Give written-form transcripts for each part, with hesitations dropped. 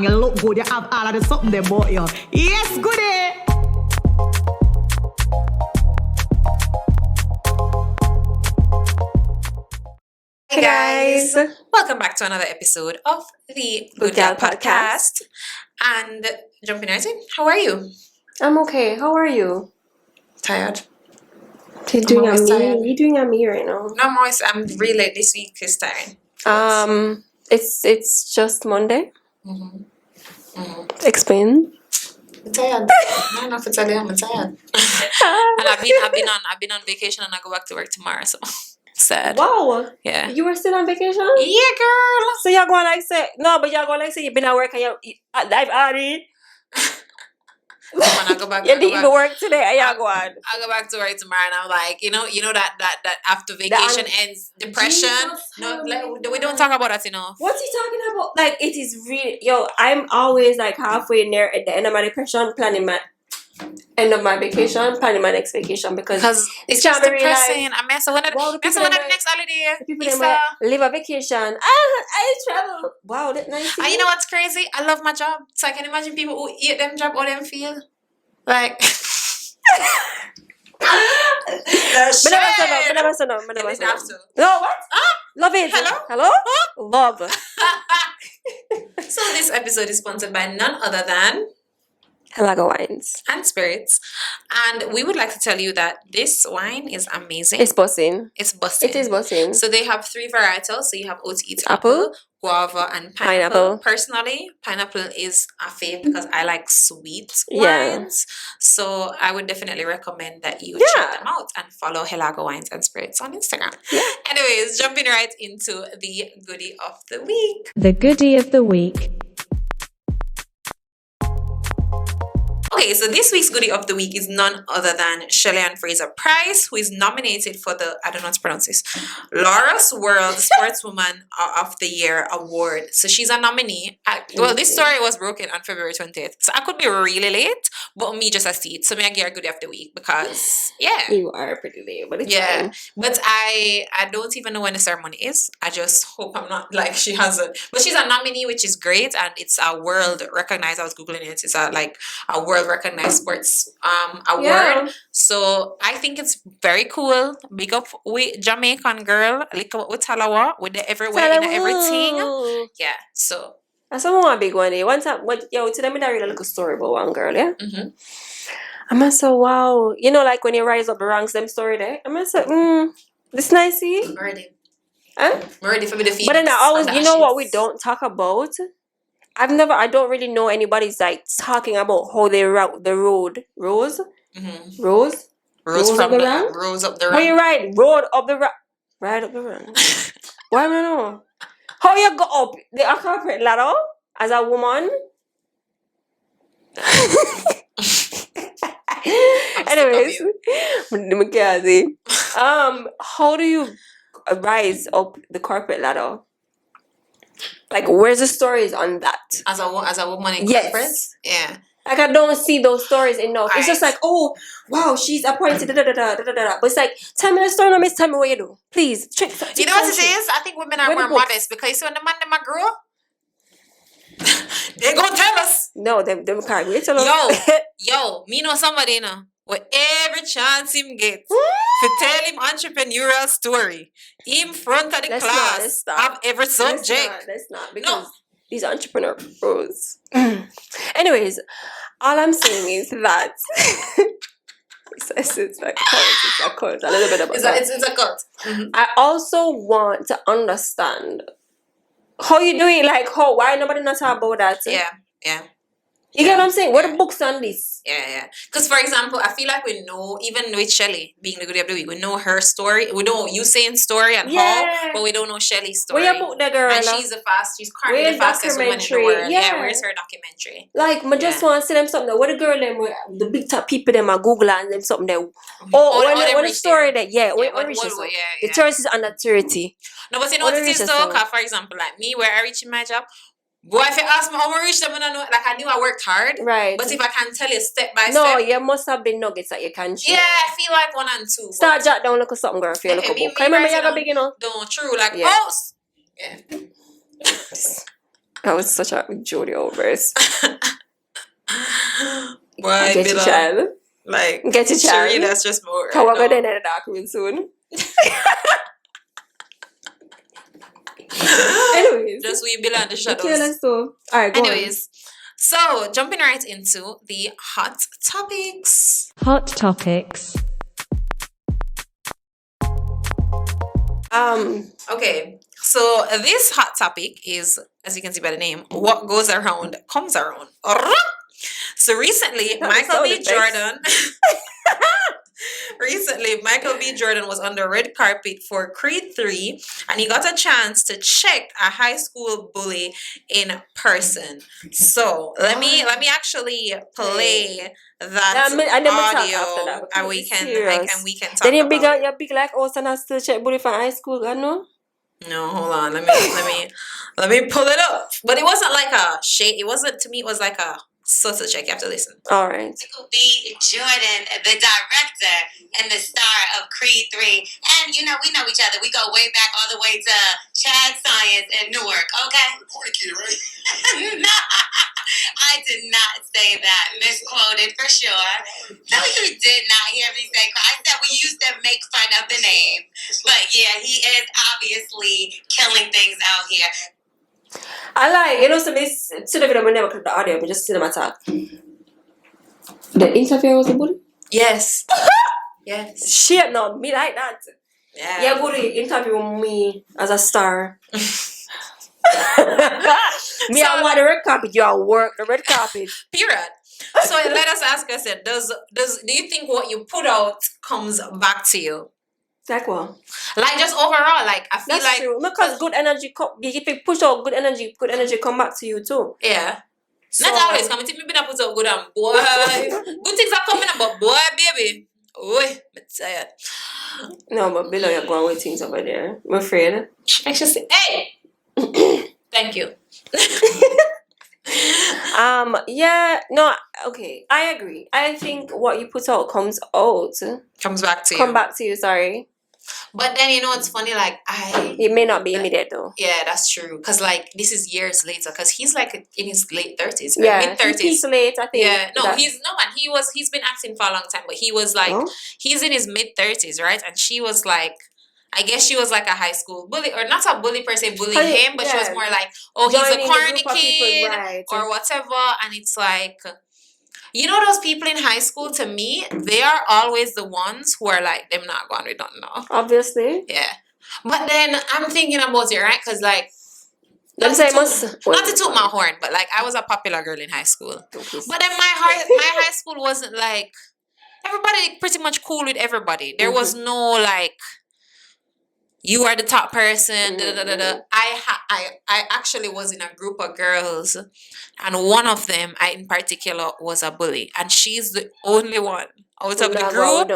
You look good, you have all of the something they bought you. Yes, Goodie! Hey guys, welcome back to another episode of the Goodgal podcast. And jumping right in, how are you? I'm okay. How are you? Tired. You're doing a me. You're doing a me right now. No, I'm really late this week. It's tiring. It's just Monday. Mm-hmm. Explain. I'm tired. No, not for telling you, I'm tired. And I've been on vacation and I go back to work tomorrow. So sad. Wow. Yeah. You were still on vacation? Yeah, girl. So you're going like say but you're going like say you've been at work and you live already. When I go back, you didn't even work today. And you're going. I go back to work tomorrow and I'm like, you know that after vacation ends depression. No, like, we don't talk about that enough. What's he talking about? Like it is really I'm always like halfway near at the end of my depression, planning my end of my vacation, planning my next vacation because it's just depressing. I mean, so when the next holiday, people live a vacation. I travel. Wow, that's nice. And you know what's crazy? I love my job, so I can imagine people who hate them job or them feel like. Never say no. No, what? Love it. Hello? Love. So this episode is sponsored by none other than Helago Wines and Spirits, and we would like to tell you that this wine is amazing. It's buzzing. It is buzzing. So they have 3 varietals. So you have OT apple, guava, and pineapple. Personally, pineapple is a fave because I like sweet wines. So I would definitely recommend that you check them out and follow Helago Wines and Spirits on Instagram. Yeah. Anyways, jumping right into the goodie of the week. The goodie of the week. Okay, so this week's goodie of the week is none other than Shelley Ann Fraser Price, who is nominated for the, I don't know how to pronounce this, Laureus World Sportswoman of the Year award. So she's a nominee. Well, this story was broken on February 20th. So I could be really late, but me just a see it. So me I get a goodie of the week because, yeah. You are pretty late, but it's fine. But I don't even know when the ceremony is. I just hope I'm not like she hasn't. But she's a nominee, which is great. And it's a world recognized. I was Googling it. It's a world recognized sports award. So I think it's very cool. Big up with Jamaican girl, like with Talawa, with the everywhere and everything. Yeah, so that's one big one. One time, tell them I read a little story about one girl, yeah? Mm-hmm. I'm so wow. You know, like when you rise up the ranks, them story there. I'm so this nice, see? I'm ready. Huh? I'm ready for me to feed. But then I always, you know what we don't talk about? I don't really know anybody's like talking about how they route the road. Rose up the rank? Rose up the rank. How you ride? Road up the rank. Ride up the rank. Why don't know? How you go up the corporate ladder as a woman? Anyways, how do you rise up the corporate ladder? Like, where's the stories on that? As a woman in corporate? Yeah. Like, I don't see those stories enough. It's just like, oh, wow, she's appointed, But it's like, tell me the story, miss, tell me what you do. Please. You know what it is? I think women are more modest because when the man them a grow, they gonna tell us. No, them can't wait tell us. Yo, me know somebody, you know, with every chance him get to tell him entrepreneurial story in front of the class of every subject. Let's not because these entrepreneurs. Anyways, all I'm saying is that it's a cut. A little bit about that. It's a cut. Mm-hmm. I also want to understand how you do it. Like why nobody not talk about that? Yeah. You get what I'm saying? What are the books on this? Yeah. Because, for example, I feel like we know, even with Shelley being the goodie of the week, we know her story. We know you saying story and how, but we don't know Shelley's story. Where you book the girl? And she's currently the fastest woman in the world. Yeah, where's her documentary? Like, I just want to see them something. What the girl them, the big top people them are Google and them something there. What the story that? Yeah, the tourist is under 30. No, but you know what it is though? For example, like me, where I reach in my job, boy, if you ask me how I reach them, I know, like I knew I worked hard. Right. But if I can tell you step by step. No, you must have been nuggets that you can share. Yeah, I feel like 1 and 2. Start jot down look at something, girl, if you look at book. I remember you got big, you know? No, true. Like, That was such a Jody overs. Boy, Get your child. like, Get your child. Sheree, that's just more. How Right we're now. going to the dark room soon. Anyways. Just we belong the shadows. Okay, let's go. Alright, go Anyways, so jumping right into the hot topics. Hot topics. on. Okay, so this hot topic is, as you can see by the name, what goes around comes around. So recently, Micheal B Jordan. Recently, Micheal B Jordan was on the red carpet for Creed 3 and he got a chance to check a high school bully in person. So let me actually play that audio and we can talk Then you about it. you're big like us and I still check bully from high school, I know? No, hold on. Let me pull it up. But it wasn't like a shade. It wasn't, to me, it was like a subtle check. You have to listen. All right. Micheal B Jordan, the director and the star of Creed 3. And, you know, we know each other. We go way back all the way to Chad Science in Newark, okay? Corny kid, right? No, I did not say that. Misquoted for sure. No, you did not hear me say. I said we used to make fun of the name. But yeah, he is obviously killing things out here. I like, you know, so this to the video, we never click the audio, but just see them attack. The interview was a bully? Yes. Yes. Shit, no, me like that. Yeah. Yeah, bully interview me as a star. Me, I want the red carpet, you are work the red carpet. Period. So let us ask us, do you think what you put out comes back to you? Like what? Like just overall, like I feel That's like true. Because good energy, if you push out good energy come back to you too. yeah. So, Not always coming to me, but I put out good and boy. Good things are coming up, but boy, baby. Oi, I'm tired. no, but below you're going with things over there. I'm afraid. I should say, hey! Thank you. Yeah, no, okay. I agree. I think what you put out comes out. Comes back to you. Come back to you, sorry. But then, you know, it's funny, like, It may not be immediate though. yeah, that's true. Because, like, this is years later. Because he's, like, in his late 30s. Yeah, mid-30s. he's late, I think. Yeah, no, he's been acting for a long time. But he was, like, he's in his mid-30s, right? And she was, like, I guess she was, like, a high school bully. Or not a bully per se, bullying him. But she was more like, oh, he's a corny kid. Right. Or whatever. And it's, like... You know those people in high school, to me, they are always the ones who are like, them not going with nothing now. Obviously. Yeah. But then I'm thinking about it, right? Because, like, Not to toot my horn, but, like, I was a popular girl in high school. But then my high school wasn't, like, everybody pretty much cool with everybody. There was no, like, you are the top person. I actually was in a group of girls, and one of them, in particular, was a bully, and she's the only one out of the group.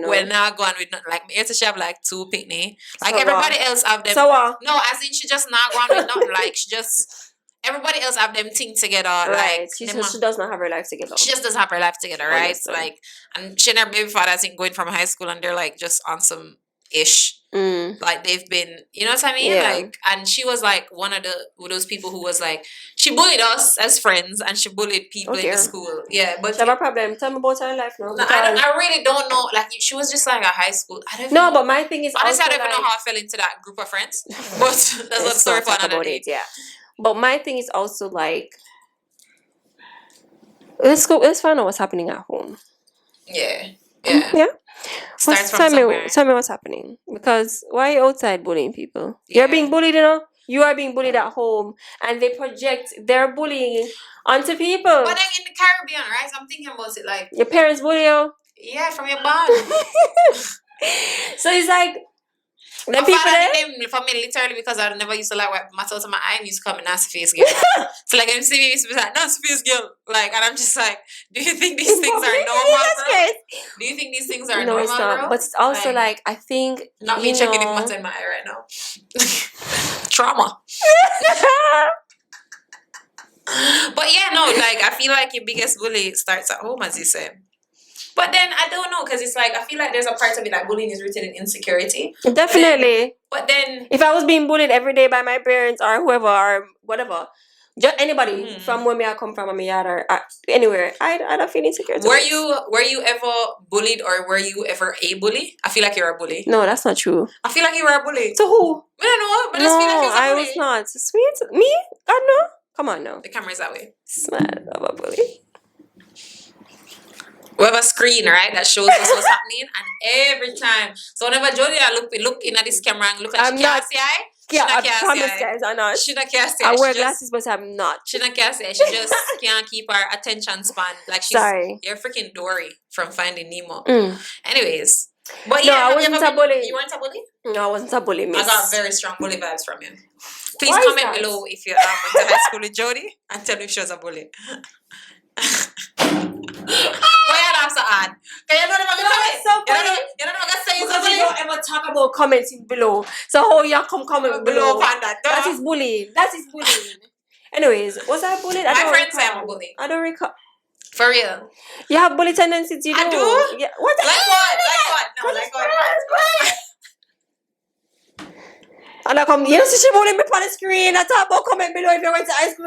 We're not going with nothing. Like, me to she have like 2 picnic. Like everybody else have them. No, as in she just not going with nothing. Like she just everybody else have them thing together. Right. Like She does not have her life together. she just doesn't have her life together, right? Like, and she and her baby father, I think, going from high school, and they're like just on some ish. Like they've been, you know what I mean? Yeah. Like, and she was like one of those people who was like, she bullied us as friends and she bullied people in the school. Yeah, but she have a problem. Tell me about her life now. I really don't know. Like, she was just like a high school. I don't No, know. but my thing is Honestly, I don't also even know how I fell into that group of friends. But that's not a story for another day. Yeah. But my thing is also like, let's find out what's happening at home. Yeah. Starts from somewhere. Tell me what's happening. Because why are you outside bullying people? Yeah. You're being bullied, you know? You are being bullied at home, and they project their bullying onto people. But then in the Caribbean, right? I'm thinking about it like, Your parents bully you. yeah, from your bond. So it's like the My people father there. named me for me literally because I never used to like wipe my out of my eye and used to call me nasty face girl. So like, MC used to be like, nasty face girl. Like, and I'm just like, do you think these things are normal, bro? Do you think these things are No, normal, it's not. bro? But it's also like I think Not me checking if what's in my eye right now. Trauma. But yeah, no, like, I feel like your biggest bully starts at home, as you say. But then I don't know, because it's like, I feel like there's a part of it that bullying is rooted in insecurity. Definitely. But then If I was being bullied every day by my parents or whoever or whatever, Just anybody from where me I come from, or me yard, or anywhere. I don't feel insecure. Were you ever bullied, or were you ever a bully? I feel like you're a bully. No, that's not true. I feel like you were a bully. To who? I don't know, but I No, just feel like you was a I bully. was not. Sweet me? God no. Come on now. The camera's that way. Smart of a bully. We have a screen, right, that shows us what's happening, and every time. So whenever Jodie look in at this camera and look at I'm she not- can't see eye. Yeah, She I can't promise, see eye. guys, I'm not. She not can't see I eye. wear She just- glasses, but I'm not. She not can't say. She just can't keep her attention span. Like she's Sorry. you're freaking Dory from Finding Nemo. Mm. Anyways, but No, yeah, I have you wasn't ever a bully. You weren't a bully? No, I wasn't a bully, miss. I got very strong bully vibes from you. Please Why is comment that? below if you went to high school with Jodie and tell me if she was a bully. Why you laugh so hard? Can you know never No, comment? it's so You funny. don't know what say is a Because you bully? don't ever talk about commenting below. So how you comment below? Upon that. That is bullying. That is bullying. Anyways, was I bullied? I My don't friends say recall. I'm a bully. I don't recall. For real. You have bully tendencies, you do. I do? Yeah. What? Like what? Like what? No, like what? And I come, you see she bullying me on the screen. I talk about comment below if you went to high school.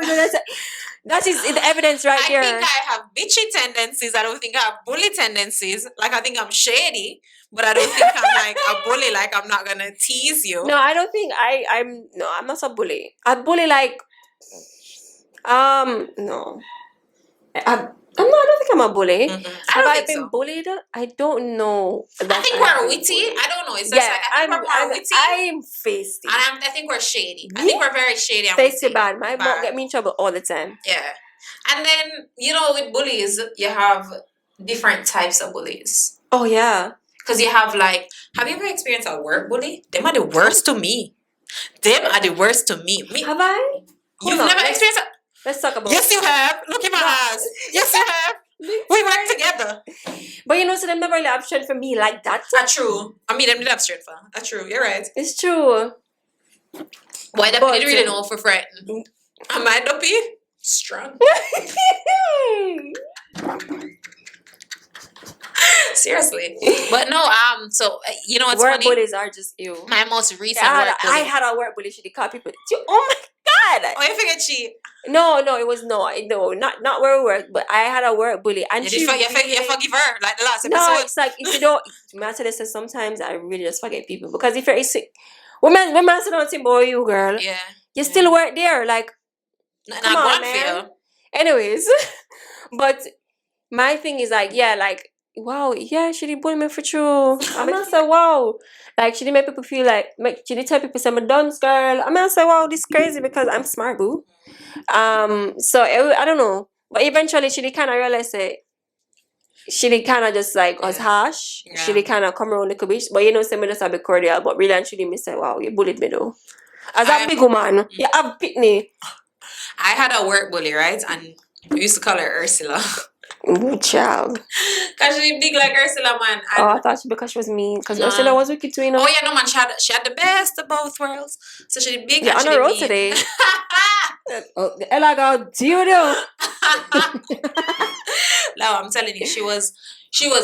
That is the evidence right I there. think I have bitchy tendencies. I don't think I have bully tendencies. Like I think I'm shady, but I don't think I'm like a bully. Like I'm not gonna tease you. No, I don't think I'm not a bully. I bully like no. I don't think I'm a bully. I Have don't I think been so. bullied? I don't know. I think I've we're been witty. bullied. I don't know. It's just Yeah, like I think we're more witty. I'm feisty. And I think we're shady. I think we're very shady and Feisty witty. bad. My mom Bad. get me in trouble all the time. Yeah. And then, with bullies, you have different types of bullies. Oh yeah. Because you have have you ever experienced a work bully? Them are the worst to me. Them are the worst to me. Have I? You've Hold on, never experienced Let's talk about Yes, you have. Look in my eyes. Yes, you have. We work together. But so them never really have strength for me like that. That's true. I mean, them did have strength for. That's true. You're right. It's true. Why they But, didn't really know for frightened. Am I dopey? Strong. Seriously. But no, so you know what's Work funny? bullies are just you. My most recent I work bully. had a work bully. She did call people. Oh my god! Oh, you forget she. No, it was not where we work. But I had a work bully, and You she. did you forgive her like the last No, episode. it's like if you don't. Man, I say sometimes I really just forget people because if you're sick, when man say don't think about you, girl, Yeah. you still work there. Like, Not come on, going man. for you. Anyways, but my thing is wow, yeah, she did bully me for true. I'm gonna say wow, like she did make people feel like she did tell people say I'm a dunce girl. I'm gonna say wow, this is crazy because I'm smart, boo. So I don't know, but eventually she did kind of realize she did kind of just was harsh. Yeah. She did kind of come around a little bit, but say me just a bit cordial. But really, and she did me say wow, you bullied me though. As a big woman, you have pitney. I had a work bully, right? And we used to call her Ursula. Good child. Because she big like Ursula, man. And Oh, I thought because she was mean. Because Nah. Ursula was wicked too, you know. oh yeah, no man, she had the best of both worlds. So she did big You're and on she a did road mean. today. Oh, the Helago Wines. No, I'm telling you, she was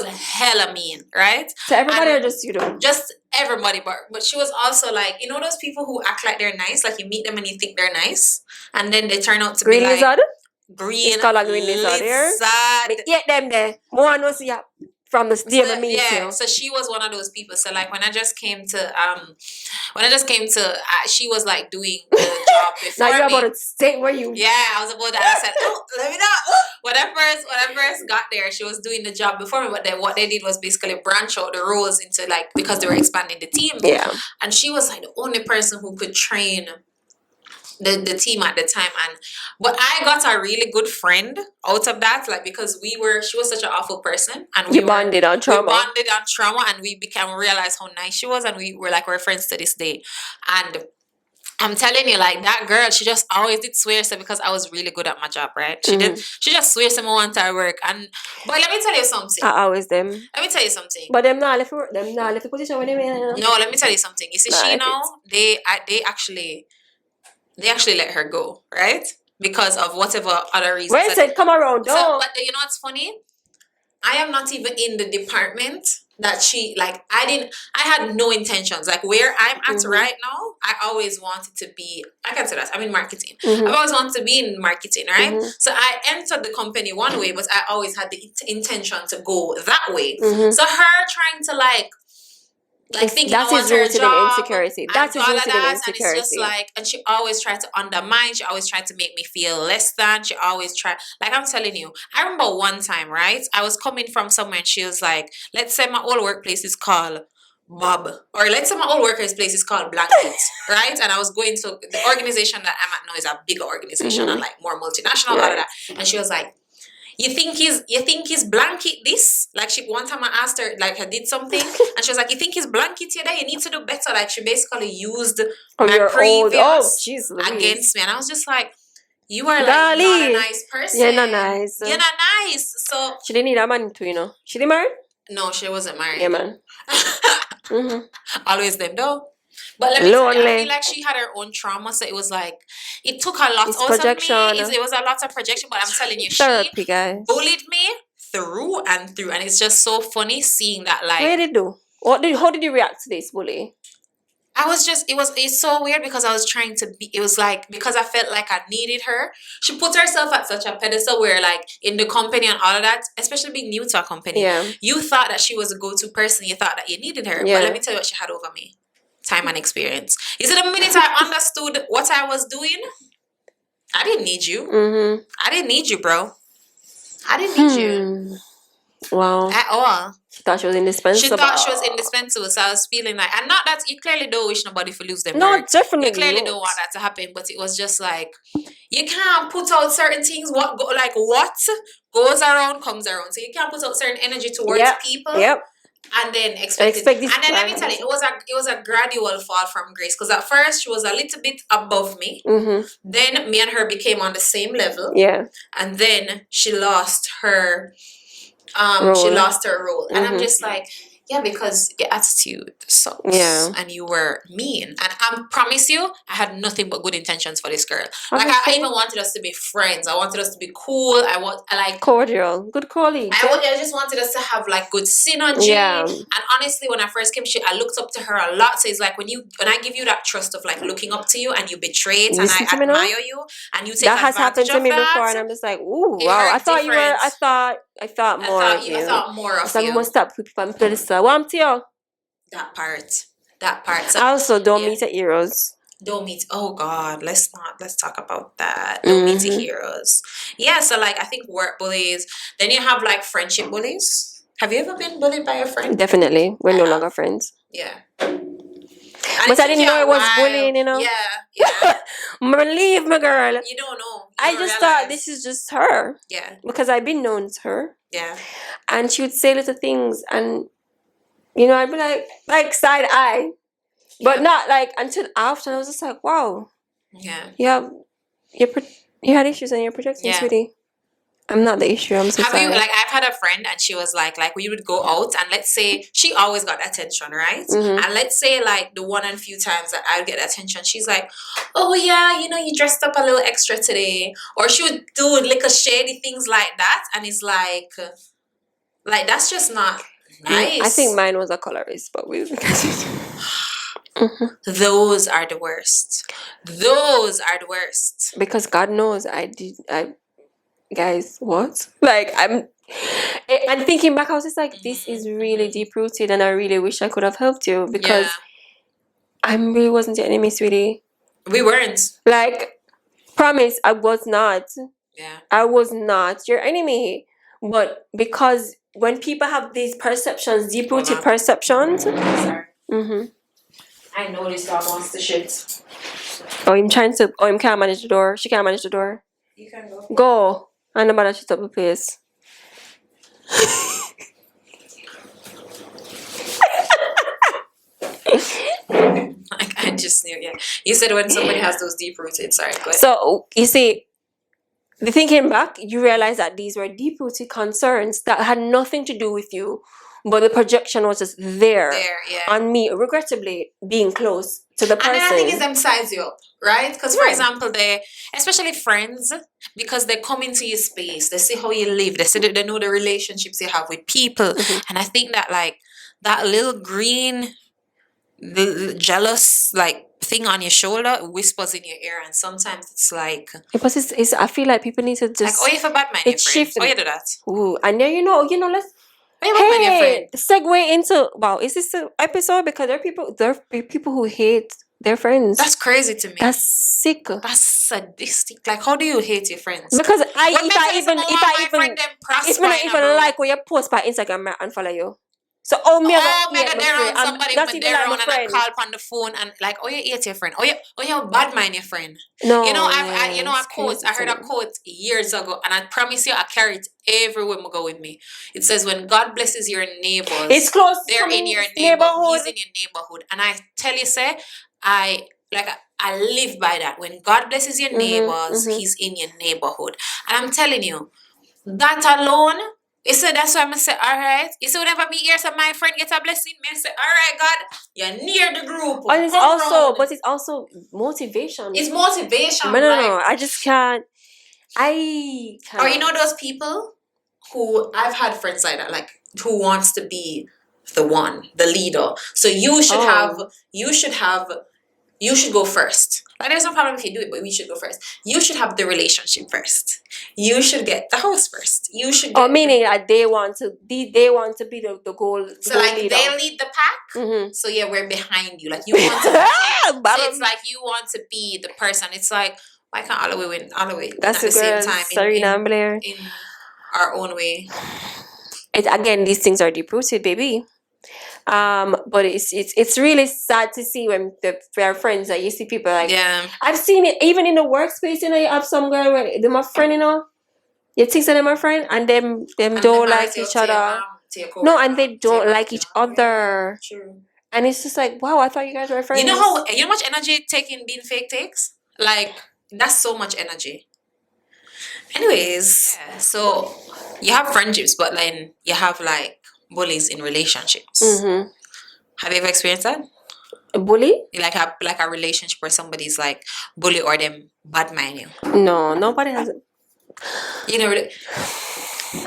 hella mean, right? So everybody And- are just, Just everybody, but she was also like, those people who act like they're nice, like you meet them and you think they're nice, and then they turn out to green be like lizard. green It's called a green lizard here. Me eat them there. More no see ya from the day I meet you. So she was one of those people. So like when I just came to she was like doing the job before Now you're me. about to stay where you. Yeah, I was about that. I said, let me know. When I first got there, she was doing the job before me. But then what they did was basically branch out the roles into because they were expanding the team. Yeah. And she was like the only person who could train the team at the time. But I got a really good friend out of that, because she was such an awful person, and You bonded on trauma. we bonded on trauma, and we realized how nice she was, and we're friends to this day. And I'm telling you, that girl, she just always did swear so because I was really good at my job, right? She just swears some want her work. But let me tell you something. I always them. Let me tell you something. But them not left the position when they went. No, let me tell you something. You see, Nah, she if now they actually let her go, right? Because of whatever other reasons. When said come around, So, don't. but you know what's funny? I am not even in the department that she like I had no intentions. Like where I'm at right now, I always wanted to be, I can say that, I'm in marketing. I've always wanted to be in marketing, right? So I entered the company one way, but I always had the intention to go that way. So her trying to like thinking that I want is her rooted in job insecurity. That is and all of rooted in that, and it's just insecurity. like, and she always tried to undermine. She always tried to make me feel less than. She always tried, like I'm telling you. I remember one time, right? I was coming from somewhere, and she was like, "Let's say my old workplace is called Bob, or let's say my old workplace place is called Blanket, right?" And I was going to the organization that I'm at now is a bigger organization and like more multinational, all of that. And she was like, you think he's blanket this? Like she one time I asked her, like I did something, and she was like, you think he's blanket you there? You need to do better. Like she basically used my previous against me. And I was just like, you are like not a nice person. You're not nice. You're not nice. So she didn't need a man too, you know. She didn't marry? No, she wasn't married. Yeah, man. Always them though. But let me tell you, I feel like she had her own trauma, so it was like it took a lot out projection. of me. It was a lot of projection, but I'm telling you, therapy, she guys. bullied me through and through, and it's just so funny seeing that. Like, what did it do? How did you react to this bully? I was just, it's so weird because I was trying to be, it was like, because I felt like I needed her. She put herself at such a pedestal where like in the company and all of that, especially being new to a company, you thought that she was a go-to person. You thought that you needed her. But let me tell you what she had over me. Time and experience. You see, the minute I understood what I was doing, I didn't need you. I didn't need you, bro. I didn't need you. Wow. At all. She thought she was indispensable. She thought she was indispensable. So I was feeling like, and not that you clearly don't wish nobody to lose them. No, definitely. You clearly don't want that to happen. But it was just like, you can't put out certain things. What goes around comes around. So you can't put out certain energy towards people. Yep. And then expect it. And then let me tell you, it was a gradual fall from grace. Because at first she was a little bit above me. Then me and her became on the same level. Yeah. And then she lost her role. And I'm just like, yeah, because your attitude sucks. Yeah. And you were mean. And I promise you, I had nothing but good intentions for this girl. Like I even wanted us to be friends. I wanted us to be cool. I like cordial. Good colleague. I just wanted us to have like good synergy. Yeah. And honestly, when I first came, I looked up to her a lot. So it's like when I give you that trust of like looking up to you and you betray it and I admire you and you take that has happened to me before and I'm just like, ooh, wow. I thought more. I thought more of you. You must stop people on pedestal. What to you? That part. So, also, don't meet your heroes. Don't meet. Oh God, let's talk about that. Don't meet your heroes. Yeah. So like, I think work bullies. Then you have like friendship bullies. Have you ever been bullied by a friend? Definitely. We're no longer friends. Yeah. But I didn't know it was bullying, you know? Yeah. Leave my girl. You don't know. I just thought this is just her. Yeah. Because I've been known to her. Yeah. And she would say little things and, you know, I'd be like side eye. But not like until after. I was just like, wow. Yeah. You had issues and you're projecting, sweetie. I'm not the issue. I'm so sorry. I've had a friend and she was like we would go out and let's say she always got attention, right? And let's say like the one and few times that I would get attention, she's like, oh yeah, you know, you dressed up a little extra today. Or she would do little shady things like that. And it's like that's just not nice. I think mine was a colorist, but we Those are the worst. Because God knows guys, what? Like I'm thinking back, I was just like, this is really deep rooted, and I really wish I could have helped you because I really wasn't your enemy, sweetie. We weren't. Like, promise, I was not. Yeah. I was not your enemy, but because when people have these perceptions, deep rooted perceptions. Sorry. I know this dog wants to shit. Him can't manage the door. She can't manage the door. You can go. Go. I know about that shit up the place. I just knew, yeah. You said when somebody has those deep rooted, sorry. Go ahead. So, you see, the thinking back, you realize that these were deep rooted concerns that had nothing to do with you, but the projection was just there on me, regrettably being close to the person. And then I think it's them size you up, right? Because for example, especially friends, because they come into your space, they see how you live, they know the relationships you have with people, and I think that like that little green, the jealous like thing on your shoulder whispers in your ear, and sometimes it's like Because it's I feel like people need to like, just oh, you for bad man, your it's friend. shifting. Oh, you do that. Ooh, and then let's Oh, you bad man, your friend. segue into wow, is this an episode? Because there are people who hate their friends. That's crazy to me. That's sick. That's sadistic. Like, how do you hate your friends? Because What makes sense about my friend them if me not prospering, even bro? like what you post by Instagram, I unfollow you. So oh me Mega there on somebody that's but even there like on my and I friend. call on the phone and like, oh, you hate your friend. Oh, you bad mind your friend. No, You know, it's a quote. crazy I heard to a me. quote years ago, and I promise you, I carry it everywhere I go with me. It says, "When God blesses your neighbors, It's close. they're in your neighborhood. He's in your neighborhood." And I tell you, say, I live by that. When God blesses your neighbors, He's in your neighborhood. And I'm telling you, that alone. You see, that's why I'm say, all right. You see, whenever me hear some my friend get a blessing, me I say, all right, God, you're near the group. And it's Come also round. motivation. It's motivation. No, I just can't. I can't. Or you know those people who I've had friends like that, like who wants to be the one, the leader. So you should go first. Like there's no problem if you do it, but we should go first. You should have the relationship first. You should get the house first. You should get meaning that they want to be the goal. So like leader. they lead the pack. Mm-hmm. So yeah, we're behind you. Like you want to be, so it's like you want to be the person. It's like, why can't all the way win all the way That's at the same time Serena and Blair. in our own way? Again, these things are deep rooted, baby. But it's really sad to see when there are friends that you see people like. Yeah. I've seen it even in the workspace. You know, you have some girl where they're my friend. You know, you think they're my friend, and them don't like each other. No, and they don't like each other. True. And it's just like, wow, I thought you guys were friends. You know how much energy being fake takes? Like that's so much energy. Anyways, so you have friendships, but then you have like bullies in relationships. Mm-hmm. Have you ever experienced that? A bully? Like a relationship where somebody's like bully or them bad mind you. No, nobody has it. You know,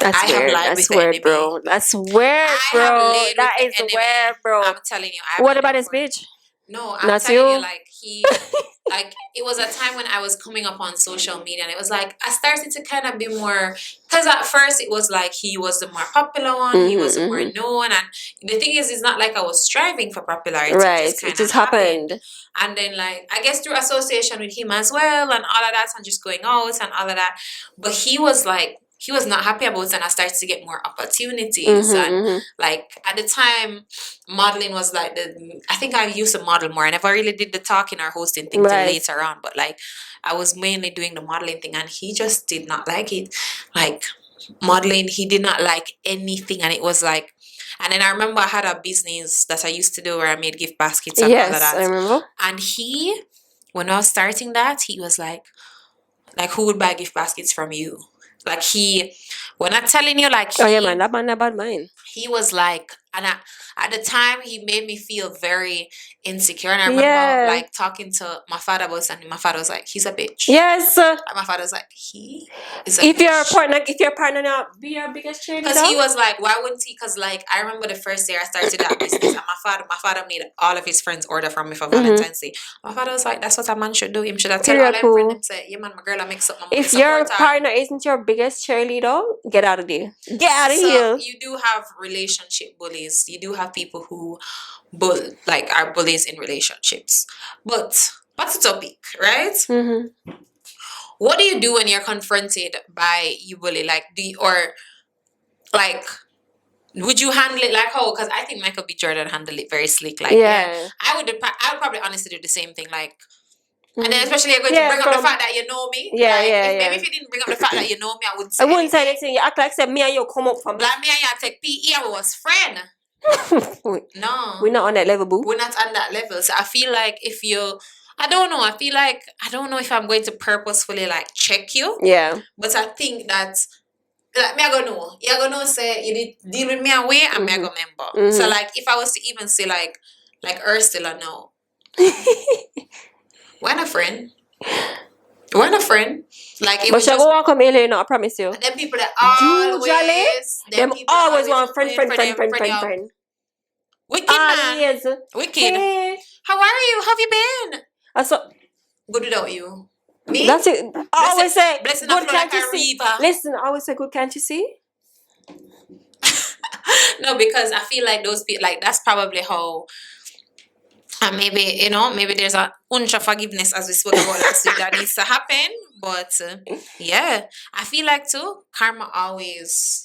That's weird. That's weird, bro. That's weird, bro. That is weird, bro. I'm telling you. What about this bitch? No, I'm Not telling you? you, like he, like it was a time when I was coming up on social media, and it was like I started to kind of be more. Because at first it was like he was the more popular one, he was the more known, and the thing is, it's not like I was striving for popularity. Right, it just happened. And then like I guess through association with him as well, and all of that, and just going out and all of that. But he was not happy about it, and I started to get more opportunities. Like at the time, modeling was like I think I used to model more. I never really did the talking or hosting thing till later on, but like I was mainly doing the modeling thing, and he just did not like it. Like modeling, he did not like anything, and it was like. And then I remember I had a business that I used to do where I made gift baskets and all of that. I remember. And when I was starting that, he was like, who would buy gift baskets from you? Like when I'm telling you, like oh yeah, man, that man, that bad mind. He was like, and at the time, he made me feel very insecure. And I remember like talking to my father about it, and my father was like, "He's a bitch." Yes. And my father was like, "He is a if bitch." If your partner now be your biggest cheerleader. Because he was like, why wouldn't he? Because like I remember the first year I started that business, and my father made all of his friends order from me for Valentine's Day. My father was like, that's what a man should do. Him should have tell all them friends and say, yeah man, my girl, I make something. If your partner isn't your biggest cheerleader, get out of there. Get out of here. You do have relationship bullies. You do have people who are bullies in relationships. But what's the topic, right? Mm-hmm. What do you do when you're confronted by you bully? Like, would you handle it like how? Because I think Micheal B Jordan handled it very slick. Like, I would probably honestly do the same thing. Like, and then especially you're going to bring up the fact that you know me. Maybe if you didn't bring up the fact that you know me, I wouldn't say. I wouldn't say anything. You act like said me and you come up from. Like me and you take PE. I was friend. No, we're not on that level, boo. We're not on that level. So I feel like if you. I don't know. I don't know if I'm going to purposefully like check you. Yeah. But I think that like me I go know. You're gonna say you did deal with me away and me I go remember. So like if I was to even say like Ursula no. We're not friend. We're not friend. Like it but she go walk on me later, I promise you. Them people that always them always want friend. Wicked man. Always. Wicked. Hey. How are you? How have you been? So, Good without you. Me? that's it. I always say, blessing good, and flow can't like you a see? river. Listen, I always say, good, can't you see? No, because I feel like those people, like that's probably how. And maybe, maybe there's a bunch of forgiveness as we spoke about last week that needs to happen. But yeah, I feel like too, karma always.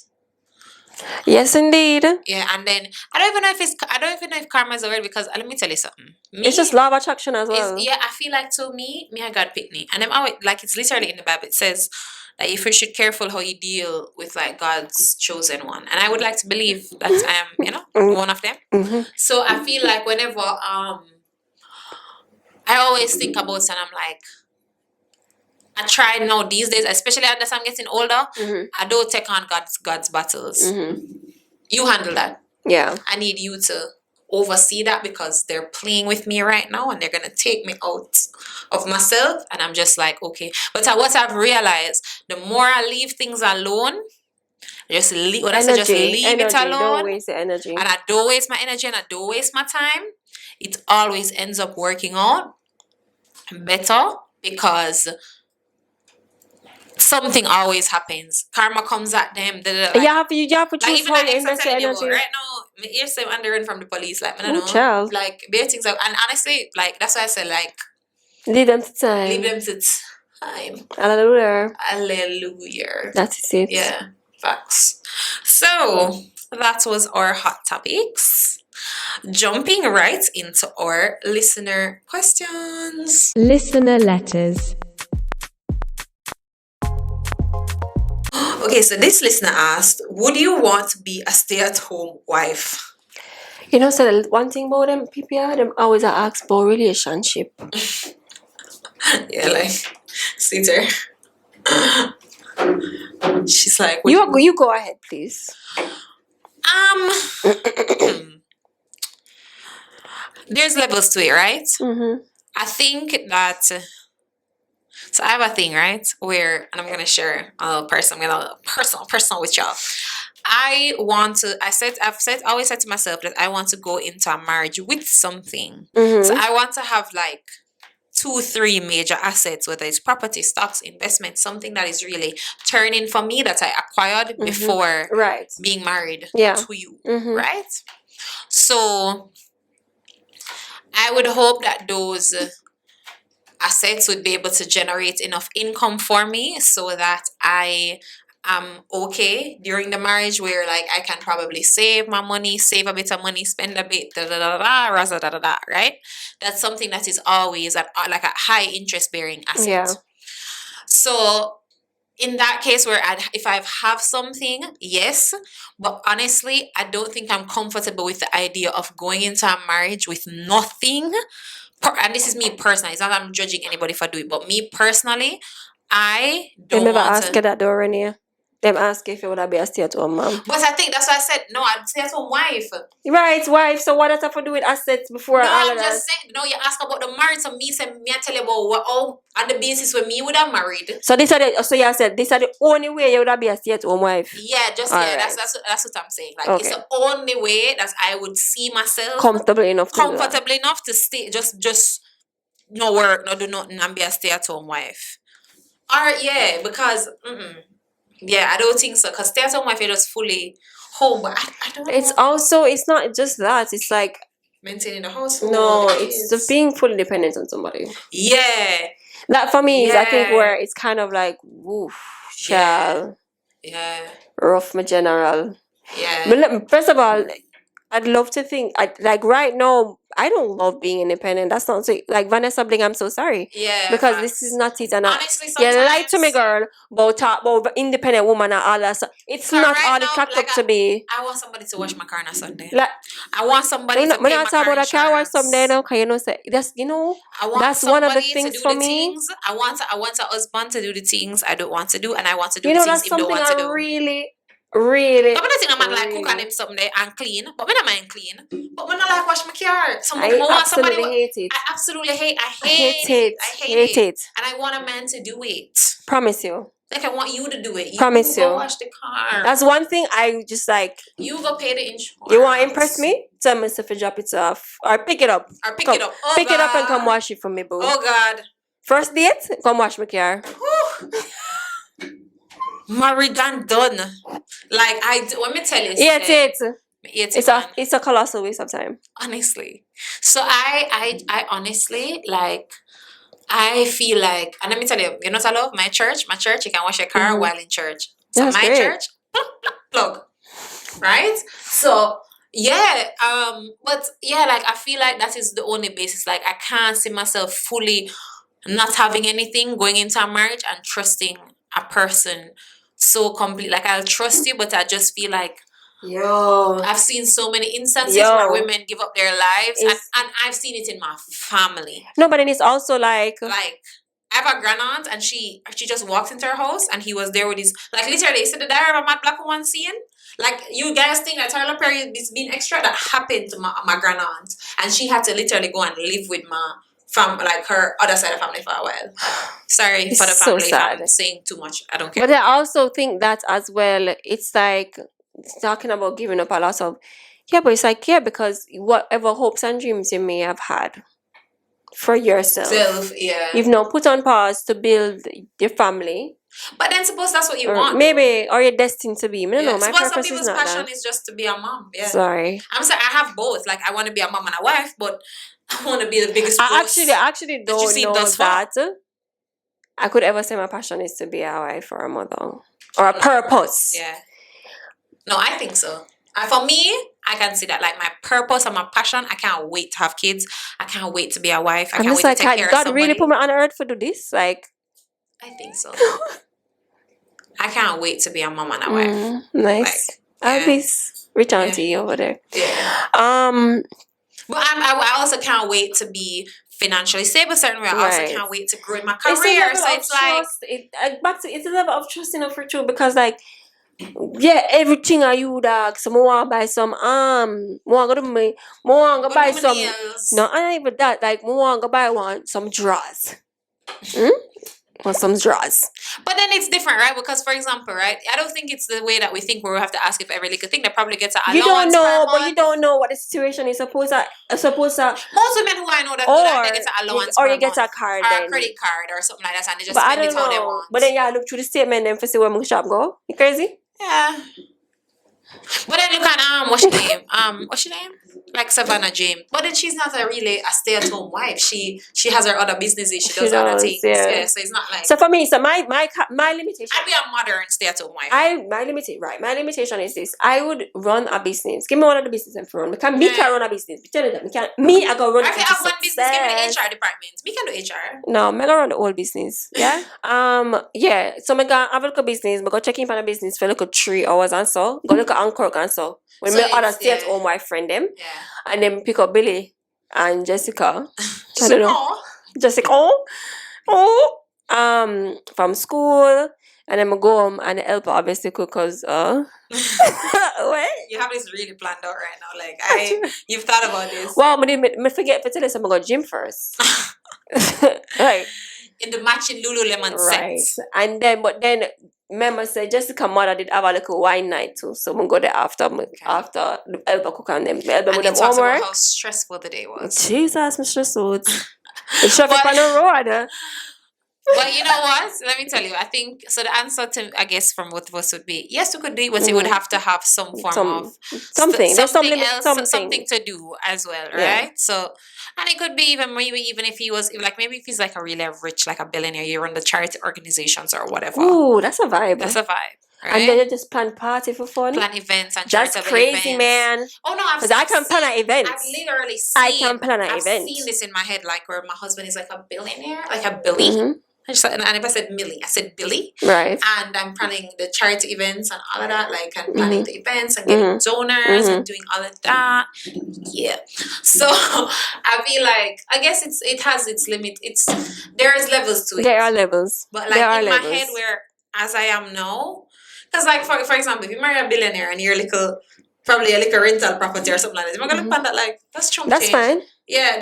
Yes, indeed. Yeah, and then I don't even know if karma is a word because let me tell you something. Me, It's just law of attraction as well. yeah, I feel like to me I got pick me. And I'm always like it's literally in the Bible. It says that if you should careful how you deal with like God's chosen one. And I would like to believe that I am, one of them. Mm-hmm. So I feel like whenever I always think about it and I'm like I try now these days, especially as I'm getting older, I don't take on God's battles. You handle that. Yeah. I need you to oversee that because they're playing with me right now and they're gonna take me out of myself. And I'm just like, okay. But what I've realized, the more I leave things alone, just leave it alone. Don't waste the energy. And I don't waste my energy and I don't waste my time. It always ends up working out better because something always happens. Karma comes at them. You have to choose even how that you ex invest your energy. right now, my ears say under from the police. Like, I don't know. Child. Like, bare things. And honestly, like, that's why I said, like, Leave them to time. leave them to time. Hallelujah. Hallelujah. That's it. Yeah, facts. So, that was our hot topics. Jumping right into our listener questions. Listener letters. Okay, so this listener asked, would you want to be a stay-at-home wife? So one thing about them people, them always ask about relationship. Yeah, like, see there. She's like, You go ahead, please. There's levels to it, right? Mm-hmm. I think that. So I have a thing, right? Where, and I'm gonna share a personal with y'all. I've always said to myself that I want to go into a marriage with something. Mm-hmm. So I want to have like 2-3 major assets, whether it's property, stocks, investment, something that is really turning for me that I acquired before being married to you, right? So I would hope that those assets would be able to generate enough income for me so that I am okay during the marriage, where like I can probably save my money, save a bit of money, spend a bit, right? That's something that is always like a high interest bearing asset. Yeah. So in that case, where if I have something, yes, but honestly, I don't think I'm comfortable with the idea of going into a marriage with nothing. And this is me personally. It's not that I'm judging anybody for doing it, but me personally, I don't They never want ask you that though, Renee. Them ask if you would be a stay-at-home mom. But I think that's why I said no. I'd stay-at-home wife. Right, wife. So what does that have to do with assets before No, all I'm of just that? saying. No, you ask about the marriage. So me I tell you about what on the basis when me would have married. So you said these are the only way you would be a stay-at-home wife. Yeah, just All right. That's what I'm saying. Like it's the only way that I would see myself comfortable enough to stay. Just no work, no do nothing, and be a stay-at-home wife. Because yeah, I don't think so. Because stay-at-home wife, you're just fully home, but I don't know. It's not just that. It's like maintaining the household. No, it's just being fully dependent on somebody. Yeah. That for me is I think where it's kind of like woof, child. Yeah. Rough, my general. Yeah. But first of all, I'd love to think like right now I don't love being independent. That's not so, like Vanessa Bling, I'm so sorry. Yeah. Because this is not it. And honestly, you lied to me, girl, about independent woman and all that. So it's not all it cracked up to be. I want somebody to wash my car on Sunday. Like, I want somebody to pay my car about a car wash insurance. someday now, cause say that's that's one of the things for me. I want a husband to do the things I don't want to do, and I want to do the things that's him don't want to do. Really. I'm not saying I'm like cook on him something and clean, but when I'm clean, but when I like wash my car, I absolutely hate it. I hate it. And I want a man to do it. Promise you. Like I want you to do it. Promise you. Go wash the car. That's one thing I just like. You go pay the insurance. You want to impress me? tell myself to drop it off or pick it up. Or pick Come, it up. Oh, pick it up and come God. wash it for me, boo. Oh God. First date, come wash my car. Married and done. Like let me tell you. It's a colossal waste of time. Honestly. So I honestly like I feel like, and let me tell you, you know what I love? My church, you can wash your car while in church. So That's my great. church, plug. Right? So yeah, but yeah, like I feel like that is the only basis. Like I can't see myself fully not having anything going into a marriage and trusting a person so complete. Like I'll trust you, but I just feel like I've seen so many instances where women give up their lives, and I've seen it in my family. No, but then it's also like I have a grandaunt, and she just walked into her house, and he was there with his, like, literally, you see the Diary of a Mad Black Woman scene? Like, you guys think that Tyler Perry is being extra? That happened to my grandaunt, and she had to literally go and live with her other side of the family for a while. Sorry It's for the so family if sad. I'm saying too much. I don't care. But I also think that as well, it's like talking about giving up a lot of but it's like because whatever hopes and dreams you may have had for yourself, you've now put on pause to build your family. But then suppose that's what you want. Maybe, or you're destined to be. I don't know. My Suppose some purpose people's is not passion that. is just to be a mom. Yeah. Sorry. I'm saying I have both. Like, I want to be a mom and a wife, but I want to be the biggest boss. I actually don't know that I could ever say my passion is to be a wife or a mother or a purpose. Yeah. No, I think so. For me, I can see that. Like, my purpose and my passion, I can't wait to have kids. I can't wait to be a wife. I can't wait to take care of somebody. God really put me on earth for do this? Like, I think so. I can't wait to be a mom and a wife. Nice. I'll be rich auntie over there. Yeah. But I also can't wait to be financially stable certain way. I also can't wait to grow in my career. It's a level of trust enough for true, because like everything I you dog. So I want to buy some want to buy some nails. No, I don't even that. Like I want to buy some drawers. Want some drawers. But then it's different, right? Because, for example, right, I don't think it's the way that we think, where we have to ask if every little thing. They probably get an allowance. You don't know, but you don't know what the situation is. Suppose most women who I know that do that, they get an allowance or you get a card, or a credit card or something like that, and they just spend it how they want. But then look through the statement and see where my shop go. You crazy? Yeah. But then look at what's your name? Like Savannah James. But then she's not a stay-at-home wife. She has her other businesses. She does other things. Yeah. So it's not like. So for me, my limitation. I'd be a modern stay-at-home wife. My limitation is this. I would run a business. Give me one of the business I'm run. Me can run a business. I go run it. I can have one business. Give me the HR department. We can do HR. No, I go run the whole business. Yeah. So I go have a little business. I go check in for the business for like 3 hours and so. Go look at Uncork and so. When my other stay-at-home wife friend them. Yeah. And then pick up Billy and Jessica. I don't know. Jessica. From school. And then I go home and help her obviously cook because what? You have this really planned out right now. Like you've thought about this. Well, I forget to tell you I'm gonna go gym first. Right. In the matching Lululemon set. And then remember say Jessica mother did have a little wine night too. So I'm gonna go there after the help her cook and them. And you talked about how stressful the day was. Jesus, I'm stressful. It's traffic on the road. But you know what? Let me tell you. I think so. The answer to, I guess, from both of us would be yes, we could do it, but it would have to have some form of something to do as well, right? Yeah. So, and it could be even if he was maybe if he's like a really rich, like a billionaire, you run the charity organizations or whatever. Ooh, that's a vibe. That's a vibe. Right? And then you just plan party for fun. Plan events and that's crazy, events. Man. Oh no, I can plan an event. I've literally seen. I've seen this in my head, like where my husband is like a billionaire, like a Billy. Mm-hmm. And if I said Millie, I said Billy. Right. And I'm planning the charity events and all of that, like and planning the events and getting donors and doing all of that. Yeah. So I feel like I guess it has its limit. There's levels to it. There are levels. But like in my head, where as I am now, because like for example, if you marry a billionaire and you're probably a little rental property or something like that, you're gonna look at that like that's chump change. That's fine. Yeah,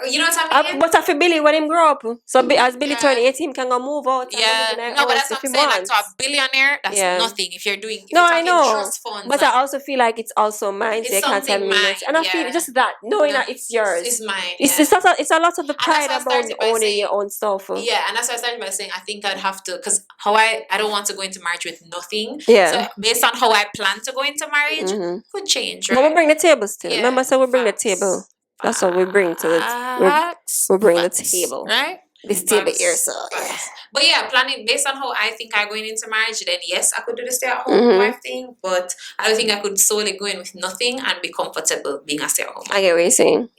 you know what I mean? But for Billy when him grow up, so as Billy Yeah. turn 18, can go move out. And Yeah, live in a no, but house that's what if I'm he saying. Like wants. to a billionaire, that's Yeah. nothing. If you're doing, if No, you're I talking know. trust funds, But like, I also feel like it's also mine. It's So you can't tell something me mine, next. And I feel yeah. just that knowing No, that it's yours. it's mine. It's Yeah. it's a lot of the And that's pride why I about started by owning saying- your own stuff. Yeah, and that's why I started by saying I think I'd have to, because how I don't want to go into marriage with nothing. Yeah. So based on how I plan to go into marriage, Mhm. could change, But we right? bring the table still. Yeah, Remember, so we bring facts. the table. That's what we bring to it. Facts. We bring the Facts, table. right? This table Facts, here, so yeah. facts. But yeah, planning based on how I think I'm going into marriage, then yes, I could do the stay-at-home Mhm. wife thing. But I don't think I could solely go in with nothing and be comfortable being a stay-at-home. I get what you're saying.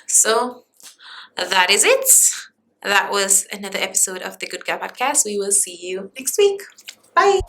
So that is it. That was another episode of the Goodgal podcast. We will see you next week. Bye.